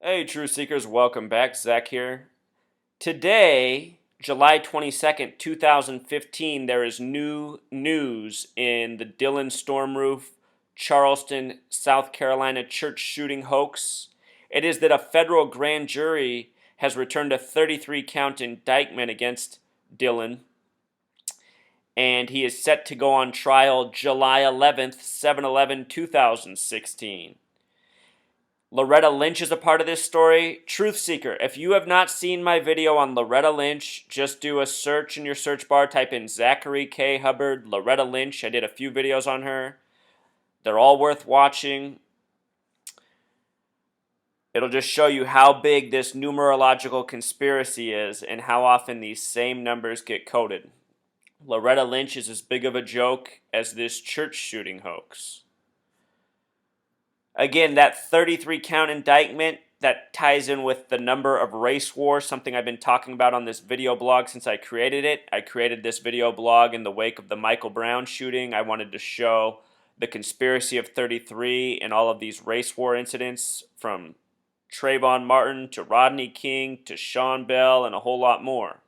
Hey, Truth Seekers, welcome back. Zach here. Today, July 22nd, 2015, there is new news in the Dylann storm roof, Charleston, South Carolina church shooting hoax. It is that a federal grand jury has returned a 33 count indictment against Dylann, and he is set to go on trial July 11th, 7/11/2016. Loretta Lynch is a part of this story. Truth Seeker, if you have not seen my video on Loretta Lynch, just do a search in your search bar, type in Zachary K. Hubbard, Loretta Lynch. I did a few videos on her. They're all worth watching. It'll just show you how big this numerological conspiracy is and how often these same numbers get coded. Loretta Lynch is as big of a joke as this church shooting hoax. Again, that 33 count indictment, that ties in with the number of race wars, something I've been talking about on this video blog since I created it. I created this video blog in the wake of the Michael Brown shooting. I wanted to show the conspiracy of 33 and all of these race war incidents, from Trayvon Martin to Rodney King to Sean Bell and a whole lot more.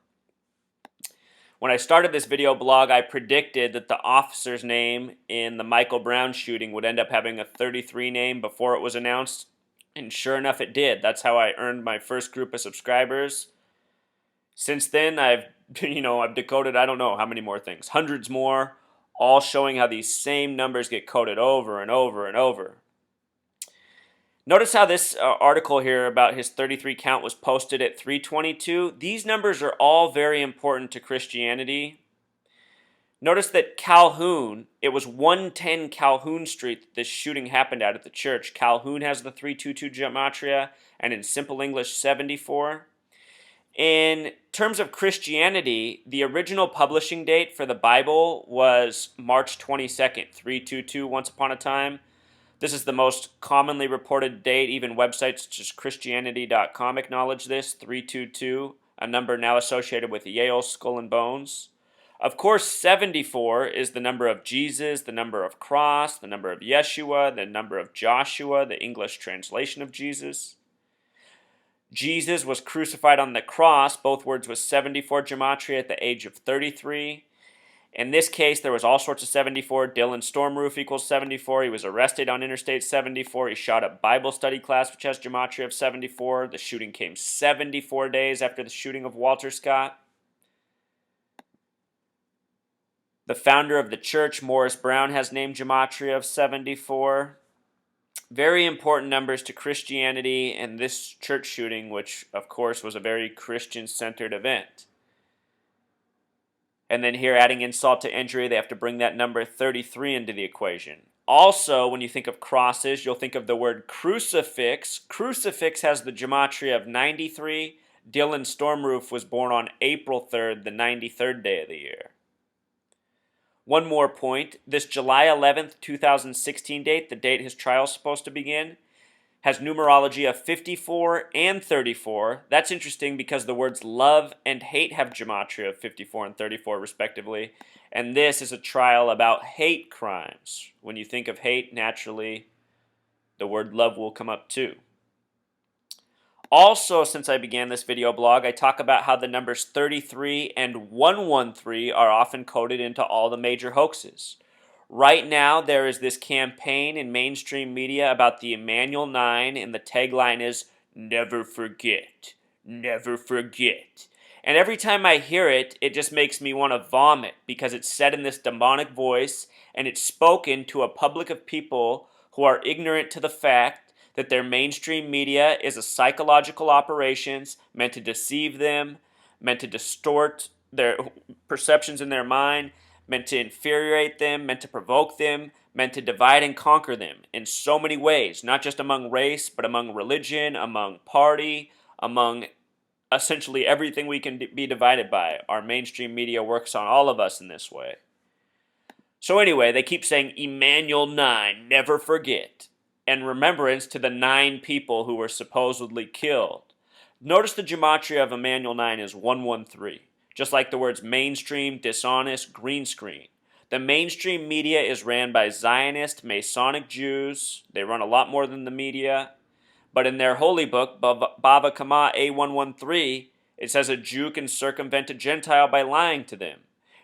When I started this video blog, I predicted that the officer's name in the Michael Brown shooting would end up having a 33 name before it was announced, and sure enough it did. That's how I earned my first group of subscribers. Since then, I've decoded I don't know how many more things, hundreds more, all showing how these same numbers get coded over and over and over. Notice how this article here about his 33 count was posted at 3:22. These numbers are all very important to Christianity. Notice that Calhoun, it was 110 Calhoun Street that this shooting happened at the church. Calhoun has the 322 gematria, and in simple English, 74. In terms of Christianity, the original publishing date for the Bible was March 22nd, 322, once upon a time. This is the most commonly reported date. Even websites such as Christianity.com acknowledge this, 322, a number now associated with Yale's Skull and Bones. Of course, 74 is the number of Jesus, the number of cross, the number of Yeshua, the number of Joshua, the English translation of Jesus. Jesus was crucified on the cross. Both words was 74 gematria at the age of 33. In this case, there was all sorts of 74. Dylann storm roof equals 74. He was arrested on Interstate 74. He shot up Bible study class, which has gematria of 74. The shooting came 74 days after the shooting of Walter Scott. The founder of the church, Morris Brown, has named gematria of 74. Very important numbers to Christianity and this church shooting, which, of course, was a very Christian-centered event. And then here, adding insult to injury, they have to bring that number 33 into the equation. Also, when you think of crosses, you'll think of the word crucifix. Crucifix has the gematria of 93. Dylann Stormroof was born on April 3rd, the 93rd day of the year. One more point. This July 11th, 2016 date, the date his trial is supposed to begin, has numerology of 54 and 34. That's interesting because the words love and hate have gematria of 54 and 34 respectively. And this is a trial about hate crimes. When you think of hate, naturally, the word love will come up too. Also, since I began this video blog, I talk about how the numbers 33 and 113 are often coded into all the major hoaxes. Right now, there is this campaign in mainstream media about the Emanuel 9, and the tagline is, "Never forget, never forget." And every time I hear it, it just makes me want to vomit, because it's said in this demonic voice, and it's spoken to a public of people who are ignorant to the fact that their mainstream media is a psychological operation meant to deceive them, meant to distort their perceptions in their mind, meant to infuriate them, meant to provoke them, meant to divide and conquer them in so many ways, not just among race, but among religion, among party, among essentially everything we can be divided by. Our mainstream media works on all of us in this way. So anyway, they keep saying Emanuel 9, never forget, in remembrance to the 9 people who were supposedly killed. Notice the gematria of Emanuel 9 is 113. Just like the words mainstream, dishonest, green screen. The mainstream media is ran by Zionist, Masonic Jews. They run a lot more than the media. But in their holy book, Bava Kama A113, it says a Jew can circumvent a Gentile by lying to them.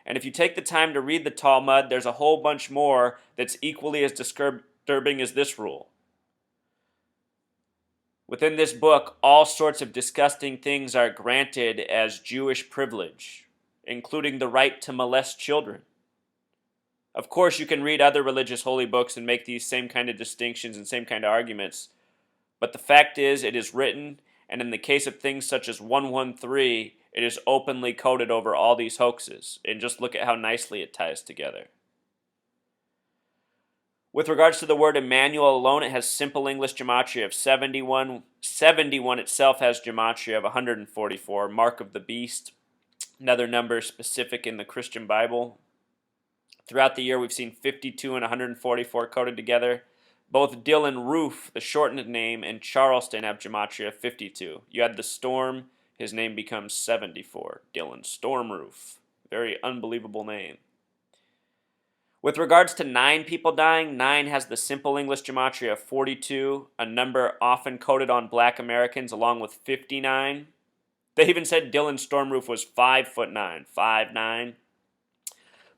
And if you take the time to read the Talmud, there's a whole bunch more that's equally as disturbing as this rule. Within this book, all sorts of disgusting things are granted as Jewish privilege, including the right to molest children. Of course, you can read other religious holy books and make these same kind of distinctions and same kind of arguments, but the fact is, it is written, and in the case of things such as 113, it is openly coded over all these hoaxes, and just look at how nicely it ties together. With regards to the word Emanuel alone, it has simple English gematria of 71. 71 itself has gematria of 144, mark of the beast, another number specific in the Christian Bible. Throughout the year, we've seen 52 and 144 coded together. Both Dylann Roof, the shortened name, and Charleston have gematria of 52. You add the storm, his name becomes 74. Dylann Storm Roof. Very unbelievable name. With regards to 9 people dying, 9 has the simple English gematria of 42, a number often coded on black Americans, along with 59. They even said Dylann Storm Roof was 5'9", 5'9".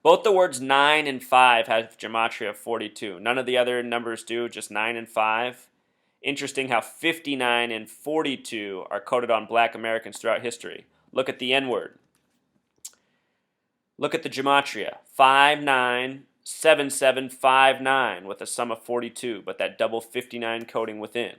Both the words 9 and 5 have gematria of 42. None of the other numbers do, just 9 and 5. Interesting how 59 and 42 are coded on black Americans throughout history. Look at the N-word. Look at the gematria. 597759 with a sum of 42, but that double 59 coding within.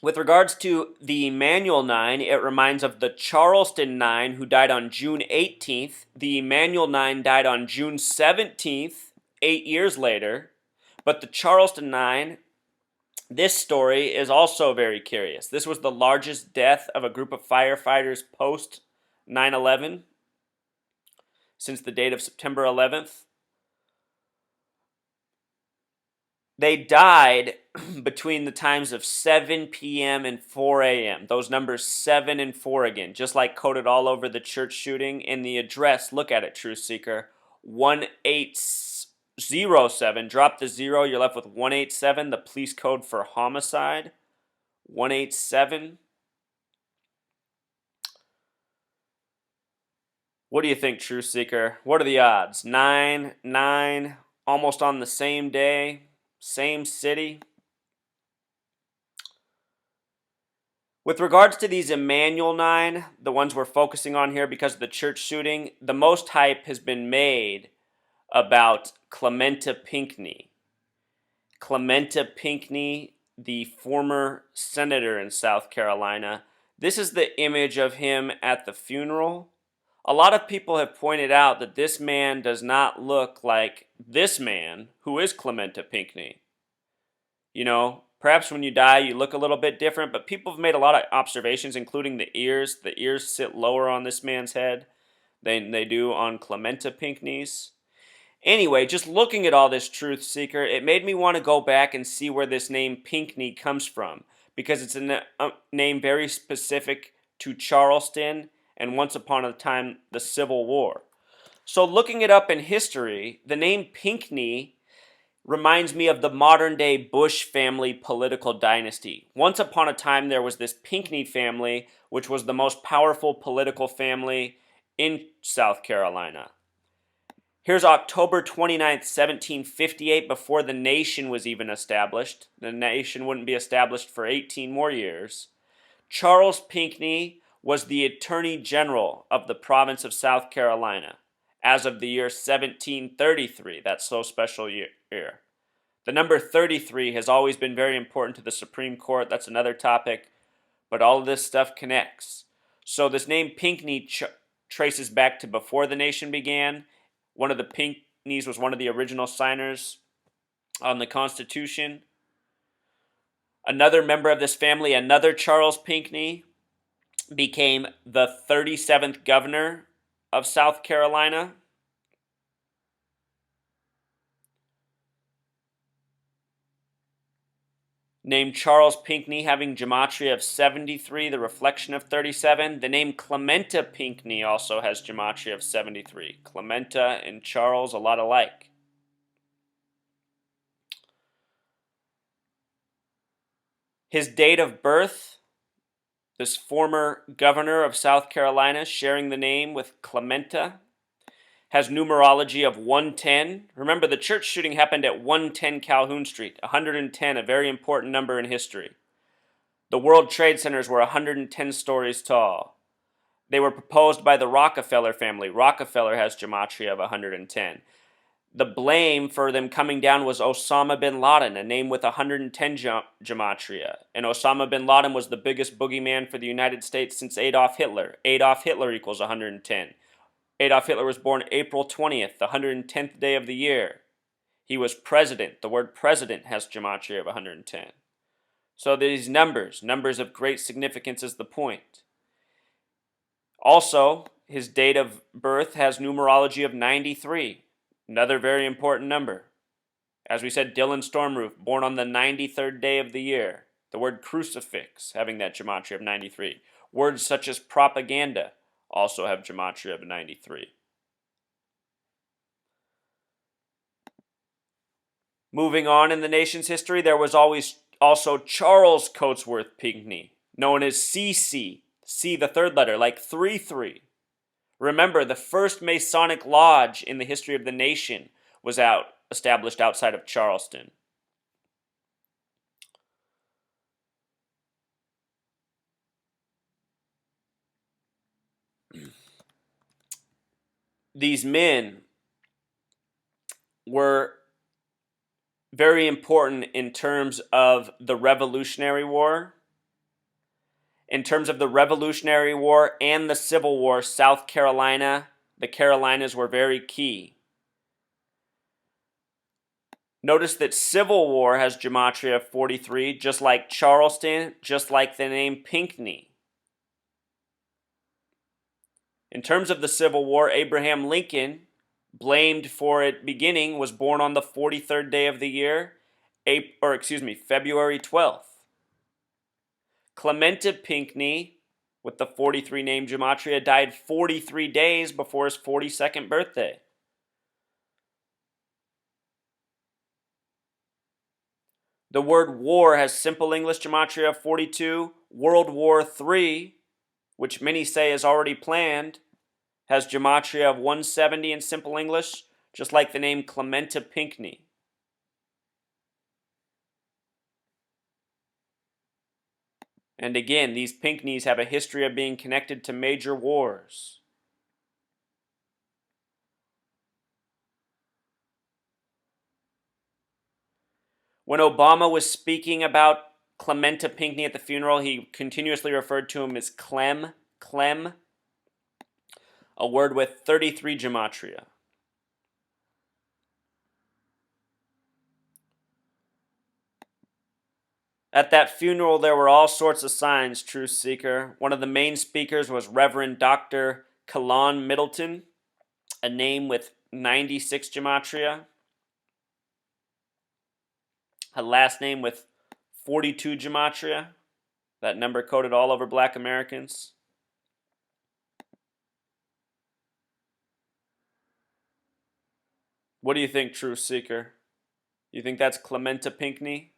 With regards to the Emanuel 9, it reminds of the Charleston 9, who died on June 18th. The Emanuel 9 died on June 17th, 8 years later. But the Charleston 9, this story is also very curious. This was the largest death of a group of firefighters post 9/11 since the date of September 11th. They died between the times of 7 p.m. and 4 a.m. Those numbers 7 and 4 again, just like coded all over the church shooting. In the address, look at it, Truth Seeker, 1807. Drop the 0, you're left with 187, the police code for homicide. 187. What do you think, Truth Seeker? What are the odds? 9, 9, almost on the same day. Same city. With regards to these Emanuel 9, the ones we're focusing on here because of the church shooting, the most hype has been made about Clementa Pinckney. Clementa Pinckney, the former senator in South Carolina. This is the image of him at the funeral. A lot of people have pointed out that this man does not look like this man, who is Clementa Pinckney. You know, perhaps when you die, you look a little bit different, but people have made a lot of observations, including the ears. The ears sit lower on this man's head than they do on Clementa Pinckney's. Anyway, just looking at all this, Truth Seeker, it made me want to go back and see where this name Pinckney comes from, because it's a name very specific to Charleston and once upon a time the Civil War. So looking it up in history, the name Pinckney reminds me of the modern-day Bush family political dynasty. Once upon a time, there was this Pinckney family, which was the most powerful political family in South Carolina. Here's October 29th, 1758, before the nation was even established. The nation wouldn't be established for 18 more years. Charles Pinckney was the Attorney General of the province of South Carolina as of the year 1733, that so special year. The number 33 has always been very important to the Supreme Court. That's another topic, but all of this stuff connects. So this name Pinckney traces back to before the nation began. One of the Pinckneys was one of the original signers on the Constitution. Another member of this family, another Charles Pinckney, became the 37th governor of South Carolina. Named Charles Pinckney, having gematria of 73, the reflection of 37. The name Clementa Pinckney also has gematria of 73. Clementa and Charles, a lot alike. His date of birth, this former governor of South Carolina, sharing the name with Clementa, has numerology of 110. Remember, the church shooting happened at 110 Calhoun Street. 110, a very important number in history. The World Trade Centers were 110 stories tall. They were proposed by the Rockefeller family. Rockefeller has gematria of 110. The blame for them coming down was Osama bin Laden, a name with 110 gematria. And Osama bin Laden was the biggest boogeyman for the United States since Adolf Hitler. Adolf Hitler equals 110. Adolf Hitler was born April 20th, the 110th day of the year. He was president. The word president has gematria of 110. So these numbers of great significance is the point. Also, his date of birth has numerology of 93. Another very important number. As we said, Dylann Stormroof, born on the 93rd day of the year. The word crucifix having that gematria of 93. Words such as propaganda also have gematria of 93. Moving on in the nation's history, there was also Charles Cotesworth Pinckney, known as CC, C the third letter, like 3-3. Remember, the first Masonic lodge in the history of the nation was established outside of Charleston. These men were very important in terms of the Revolutionary War. In terms of the Revolutionary War and the Civil War, South Carolina, the Carolinas were very key. Notice that Civil War has gematria of 43, just like Charleston, just like the name Pinckney. In terms of the Civil War, Abraham Lincoln, blamed for it beginning, was born on the 43rd day of the year, February 12th. Clementa Pinckney, with the 43 name gematria, died 43 days before his 42nd birthday. The word war has simple English gematria of 42. World War III, which many say is already planned, has gematria of 170 in simple English, just like the name Clementa Pinckney. And again, these Pinckneys have a history of being connected to major wars. When Obama was speaking about Clementa Pinckney at the funeral, he continuously referred to him as Clem, a word with 33 gematria. At that funeral, there were all sorts of signs, Truth Seeker. One of the main speakers was Reverend Dr. Kalon Middleton, a name with 96 gematria. A last name with 42 gematria. That number coded all over Black Americans. What do you think, Truth Seeker? You think that's Clementa Pinckney?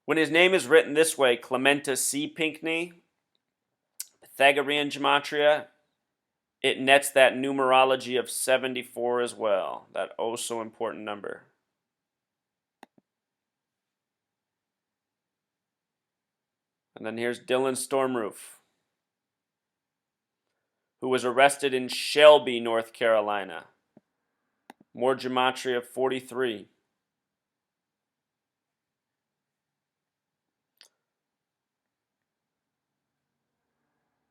When his name is written this way, Clementa C. Pinckney, Pythagorean gematria, it nets that numerology of 74 as well, that oh so important number. And then here's Dylann Stormroof, who was arrested in Shelby, North Carolina. More gematria of 43.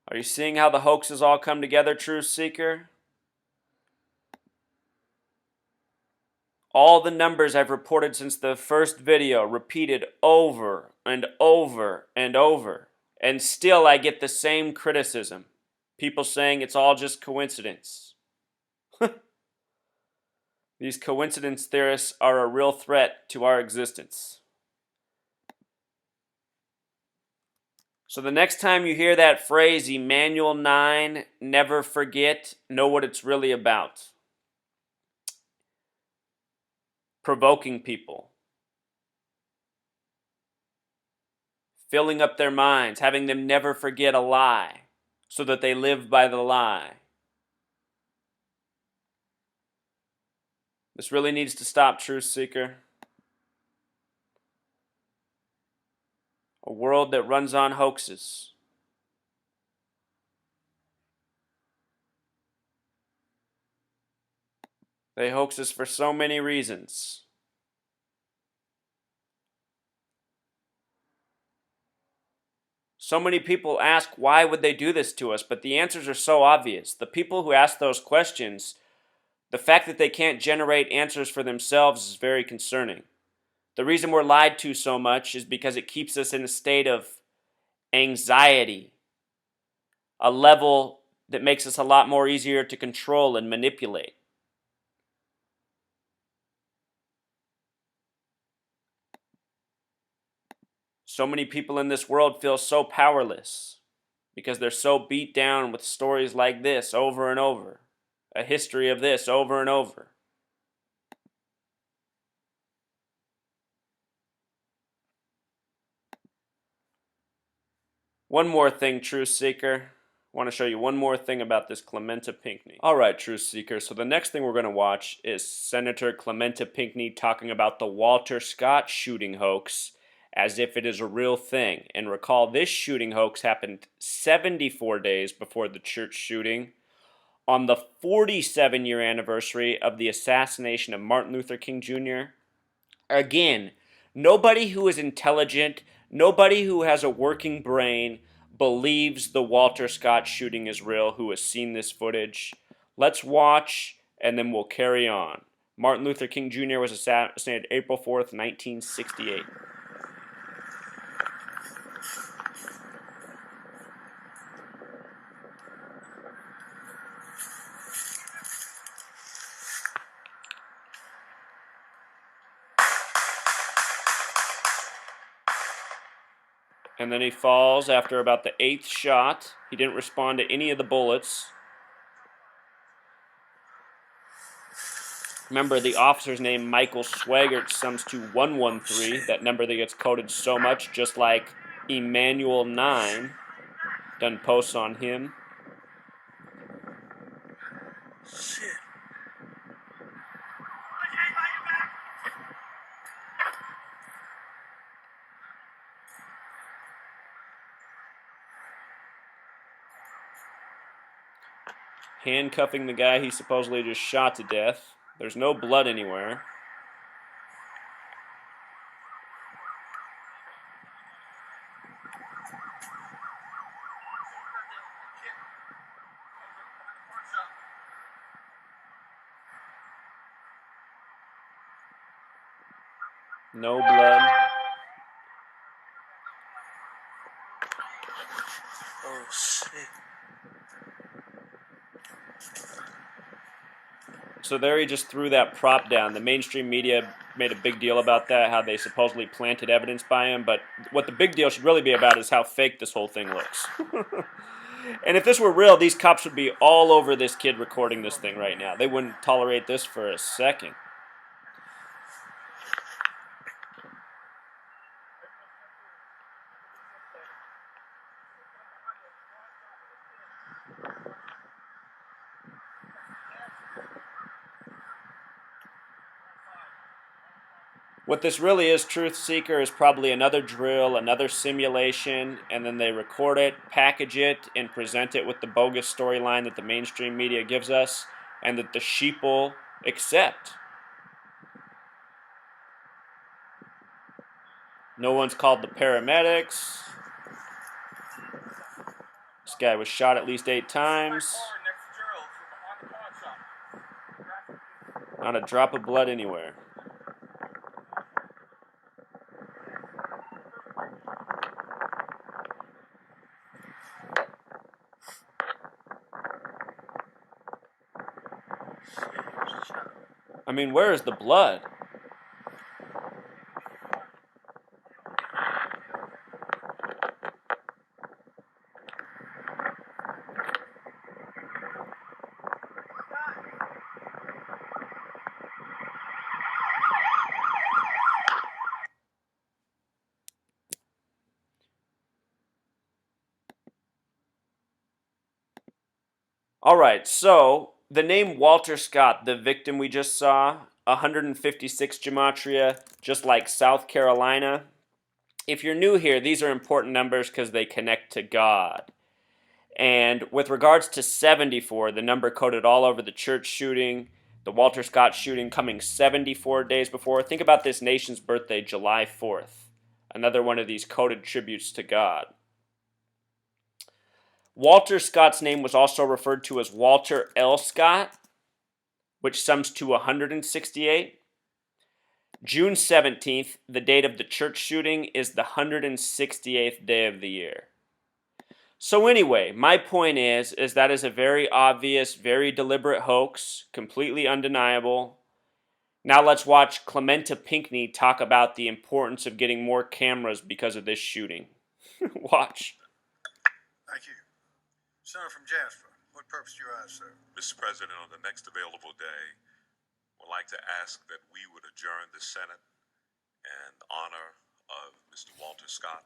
Are you seeing how the hoaxes all come together, Truth Seeker? All the numbers I've reported since the first video, repeated over and over and over. And still I get the same criticism. People saying it's all just coincidence. These coincidence theorists are a real threat to our existence. So the next time you hear that phrase, Emanuel 9, never forget, know what it's really about. Provoking people. Filling up their minds, having them never forget a lie, so that they live by the lie. This really needs to stop, truth seeker. A world that runs on hoaxes. They hoax us for so many reasons. So many people ask, why would they do this to us? But the answers are so obvious. The people who ask those questions, the fact that they can't generate answers for themselves is very concerning. The reason we're lied to so much is because it keeps us in a state of anxiety, a level that makes us a lot more easier to control and manipulate. So many people in this world feel so powerless because they're so beat down with stories like this over and over, a history of this over and over. One more thing, truth seeker. I want to show you one more thing about this Clementa Pinckney. All right, truth seeker. So the next thing we're going to watch is Senator Clementa Pinckney talking about the Walter Scott shooting hoax as if it is a real thing. And recall, this shooting hoax happened 74 days before the church shooting on the 47-year anniversary of the assassination of Martin Luther King Jr. Again, nobody who is intelligent, nobody who has a working brain believes the Walter Scott shooting is real, who has seen this footage. Let's watch, and then we'll carry on. Martin Luther King Jr. was assassinated April 4th, 1968. And then he falls after about the 8th shot. He didn't respond to any of the bullets. Remember, the officer's name, Michael Swaggart, sums to 113, that number that gets coded so much, just like Emanuel 9, done posts on him. Shit. Handcuffing the guy he supposedly just shot to death. There's no blood anywhere. No blood. Oh, shit. So there he just threw that prop down. The mainstream media made a big deal about that, how they supposedly planted evidence by him. But what the big deal should really be about is how fake this whole thing looks. And if this were real, these cops would be all over this kid recording this thing right now. They wouldn't tolerate this for a second. What this really is, Truth Seeker, is probably another drill, another simulation, and then they record it, package it, and present it with the bogus storyline that the mainstream media gives us, and that the sheeple accept. No one's called the paramedics. This guy was shot at least 8 times. Not a drop of blood anywhere. I mean, where is the blood? All right, so the name Walter Scott, the victim we just saw, 156 gematria, just like South Carolina. If you're new here, these are important numbers because they connect to God. And with regards to 74, the number coded all over the church shooting, the Walter Scott shooting coming 74 days before. Think about this nation's birthday, July 4th. Another one of these coded tributes to God. Walter Scott's name was also referred to as Walter L. Scott, which sums to 168. June 17th, the date of the church shooting, is the 168th day of the year. So anyway, my point is that is a very obvious, very deliberate hoax, completely undeniable. Now let's watch Clementa Pinckney talk about the importance of getting more cameras because of this shooting. Watch. Thank you. Senator from Jasper, what purpose do your eyes serve? Mr. President, on the next available day, would like to ask that we would adjourn the Senate in honor of Mr. Walter Scott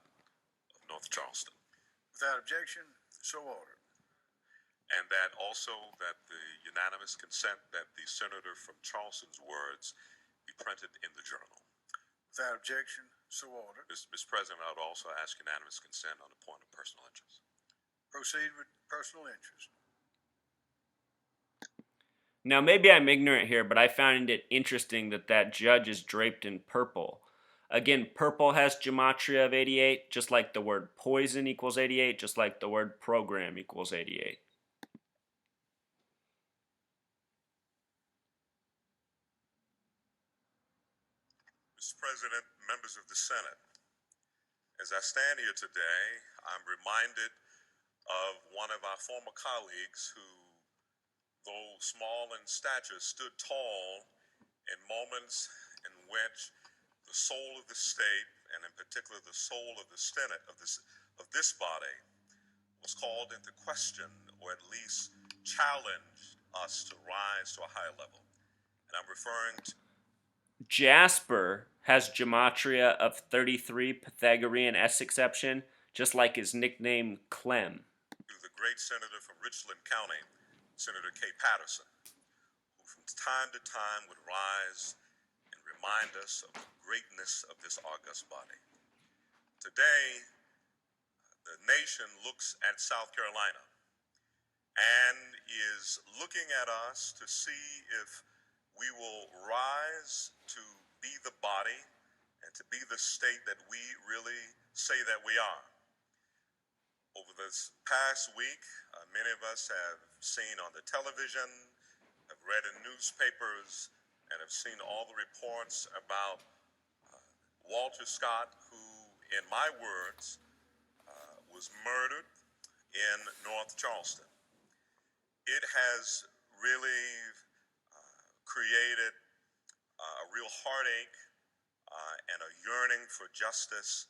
of North Charleston. Without objection, so ordered. And that also that the unanimous consent that the senator from Charleston's words be printed in the journal. Without objection, so ordered. Mr. President, I would also ask unanimous consent on the point of personal interest. Proceed with personal interest. Now, maybe I'm ignorant here, but I found it interesting that that judge is draped in purple. Again, purple has gematria of 88, just like the word poison equals 88, just like the word program equals 88. Mr. President, members of the Senate, as I stand here today, I'm reminded of one of our former colleagues who, though small in stature, stood tall in moments in which the soul of the state, and in particular the soul of the Senate of this body, was called into question, or at least challenged us to rise to a higher level. And I'm referring to Jasper has gematria of 33, Pythagorean S exception, just like his nickname Clem. the great senator from Richland County, Senator Kay Patterson, who from time to time would rise and remind us of the greatness of this august body. Today, the nation looks at South Carolina and is looking at us to see if we will rise to be the body and to be the state that we really say that we are. Over this past week, many of us have seen on the television, have read in newspapers, and have seen all the reports about Walter Scott, who, in my words, was murdered in North Charleston. It has really created a real heartache and a yearning for justice.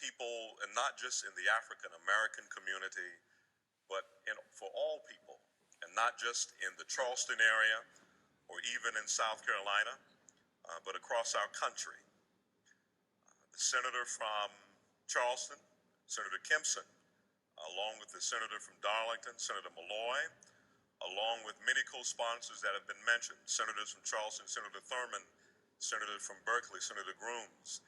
People, and not just in the African American community, but for all people, and not just in the Charleston area or even in South Carolina, but across our country. The senator from Charleston, Senator Kempson, along with the senator from Darlington, Senator Malloy, along with many co-sponsors that have been mentioned, senators from Charleston, Senator Thurman, senator from Berkeley, Senator Grooms,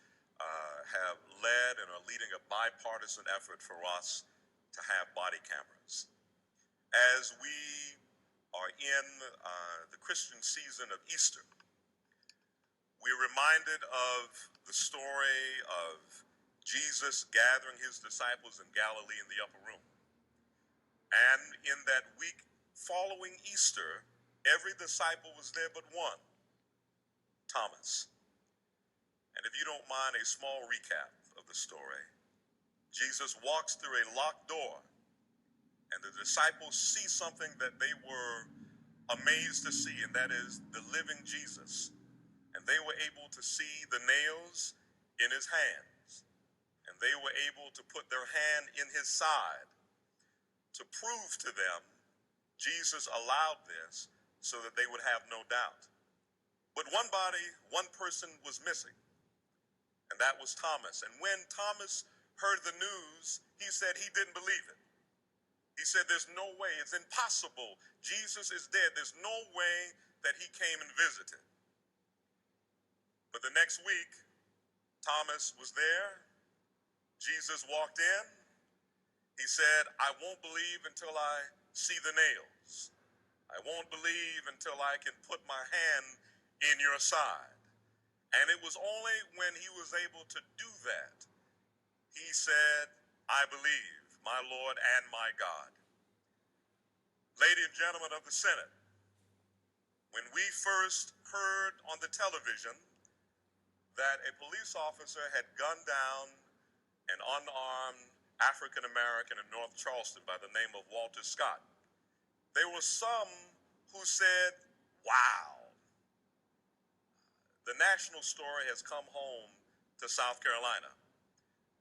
have led and are leading a bipartisan effort for us to have body cameras. As we are in the Christian season of Easter, we're reminded of the story of Jesus gathering his disciples in Galilee in the upper room. And in that week following Easter, every disciple was there but one, Thomas. And if you don't mind a small recap of the story, Jesus walks through a locked door, and the disciples see something that they were amazed to see, and that is the living Jesus. And they were able to see the nails in his hands, and they were able to put their hand in his side to prove to them Jesus allowed this so that they would have no doubt. But one body, one person was missing, and that was Thomas. And when Thomas heard the news, he said he didn't believe it. He said, there's no way, it's impossible. Jesus is dead. There's no way that he came and visited. But the next week, Thomas was there. Jesus walked in. He said, I won't believe until I see the nails. I won't believe until I can put my hand in your side. And it was only when he was able to do that, he said, I believe, my Lord and my God. Ladies and gentlemen of the Senate, when we first heard on the television that a police officer had gunned down an unarmed African American in North Charleston by the name of Walter Scott, there were some who said, wow, the national story has come home to South Carolina.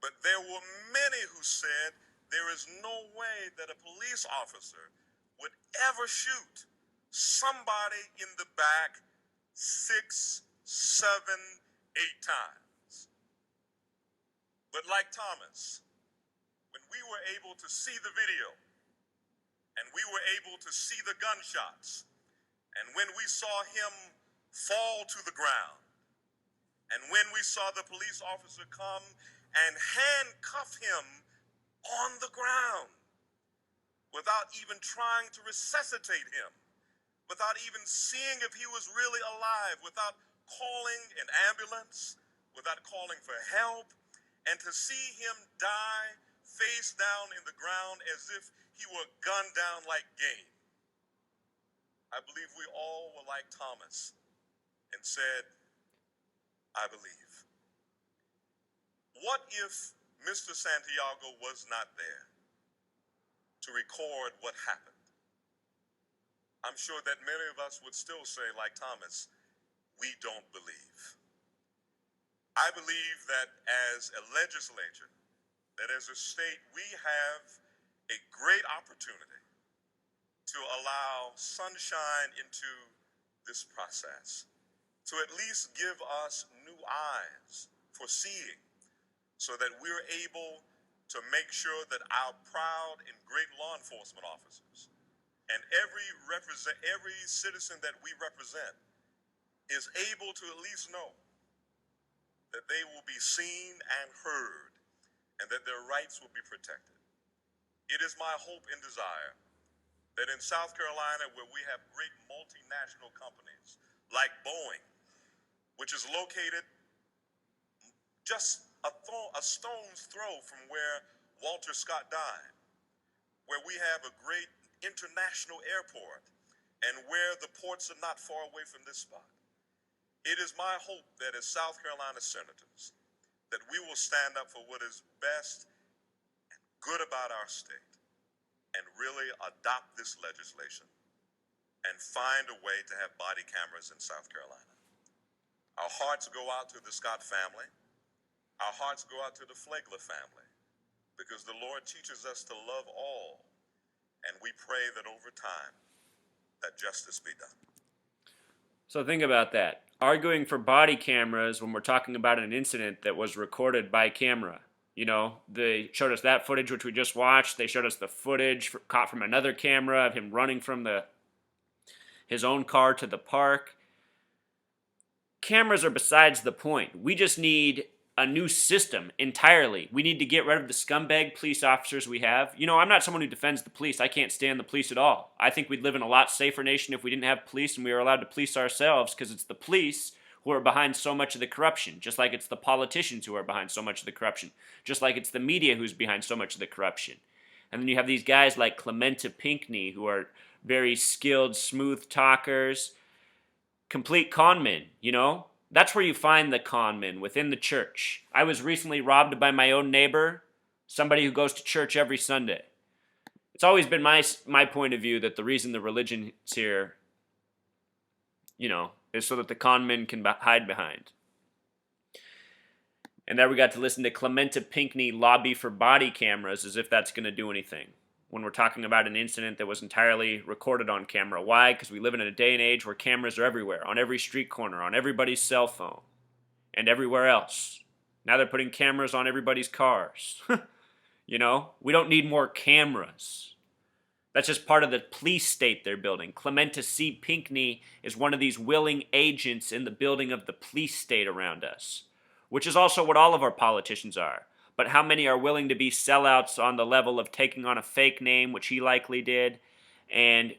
But there were many who said there is no way that a police officer would ever shoot somebody in the back 6, 7, 8 times. But like Thomas, when we were able to see the video and we were able to see the gunshots, and when we saw him fall to the ground, and when we saw the police officer come and handcuff him on the ground without even trying to resuscitate him, without even seeing if he was really alive, without calling an ambulance, without calling for help, and to see him die face down in the ground as if he were gunned down like game. I believe we all were like Thomas and said, I believe. What if Mr. Santiago was not there to record what happened? I'm sure that many of us would still say, like Thomas, we don't believe. I believe that as a legislature, that as a state, we have a great opportunity to allow sunshine into this process, to at least give us new eyes for seeing, so that we're able to make sure that our proud and great law enforcement officers and every citizen that we represent is able to at least know that they will be seen and heard and that their rights will be protected. It is my hope and desire that in South Carolina, where we have great multinational companies like Boeing, which is located just a stone's throw from where Walter Scott died, where we have a great international airport, and where the ports are not far away from this spot. It is my hope that as South Carolina senators, that we will stand up for what is best and good about our state, and really adopt this legislation and find a way to have body cameras in South Carolina. Our hearts go out to the Scott family. Our hearts go out to the Flagler family, because the Lord teaches us to love all, and we pray that over time that justice be done. So think about that. Arguing for body cameras when we're talking about an incident that was recorded by camera. You know, they showed us that footage, which we just watched. They showed us the footage caught from another camera of him running from his own car to the park. Cameras are besides the point. We just need a new system entirely. We need to get rid of the scumbag police officers we have. You know, I'm not someone who defends the police. I can't stand the police at all. I think we'd live in a lot safer nation if we didn't have police and we were allowed to police ourselves, because it's the police who are behind so much of the corruption, just like it's the politicians who are behind so much of the corruption, just like it's the media who's behind so much of the corruption. And then you have these guys like Pinckney, who are very skilled, smooth talkers, complete con men, you know? That's where you find the con men, within the church. I was recently robbed by my own neighbor, somebody who goes to church every Sunday. It's always been my point of view that the reason the religion's here, you know, is so that the con men can hide behind. And there we got to listen to Pinckney lobby for body cameras as if that's going to do anything, when we're talking about an incident that was entirely recorded on camera. Why? Because we live in a day and age where cameras are everywhere, on every street corner, on everybody's cell phone, and everywhere else. Now they're putting cameras on everybody's cars. You know, we don't need more cameras. That's just part of the police state they're building. Clementus C. Pinckney is one of these willing agents in the building of the police state around us, which is also what all of our politicians are. But how many are willing to be sellouts on the level of taking on a fake name, which he likely did, and,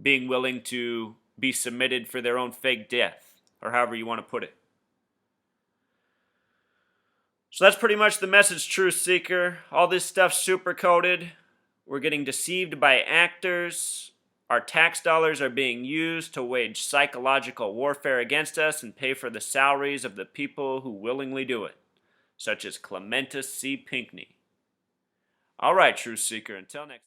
being willing to be submitted for their own fake death, or however you want to put it. So that's pretty much the message, Truth Seeker. All this stuff's super coded. We're getting deceived by actors. Our tax dollars are being used to wage psychological warfare against us and pay for the salaries of the people who willingly do it, such as Clementus C. Pinckney. All right, Truth Seeker, until next time.